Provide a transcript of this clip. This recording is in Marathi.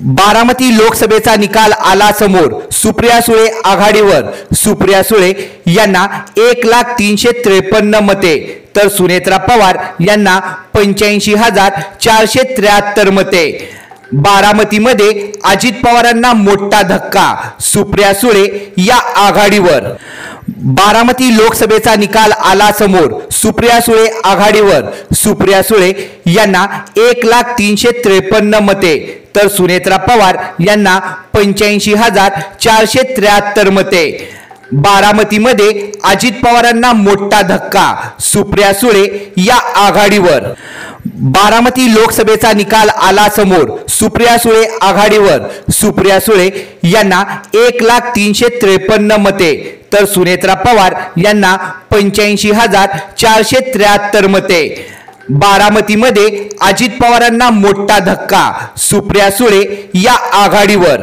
बारामती लोकसभेचा निकाल आला समोर। सुप्रिया सुळे आघाडीवर। सुप्रिया सुळे यांना 1,03,53 मते तर सुनेत्रा पवार यांना 85,473 मते। बारामतीमध्ये अजित पवारांना मोठा धक्का। सुप्रिया सुळे या आघाडीवर। बारामती लोकसभेचा निकाल आला समोर। सुप्रिया सुळे आघाडीवर। सुप्रिया सुळे यांना 1,03,53 मते तर सुनेत्रा पवार यांना 85,473 मते। बारामतीमध्ये अजित पवारांना मोठा धक्का। सुप्रिया सुळे या आघाडीवर। बारामती लोकसभेचा निकाल आला समोर। सुप्रिया सुळे आघाडीवर। सुप्रिया सुळे यांना 1,03,53 मते तर सुनेत्रा पवार यांना 85,473 मते। बारामतीमध्ये अजित पवारांना मोठा धक्का। सुप्रिया सुळे या आघाडीवर।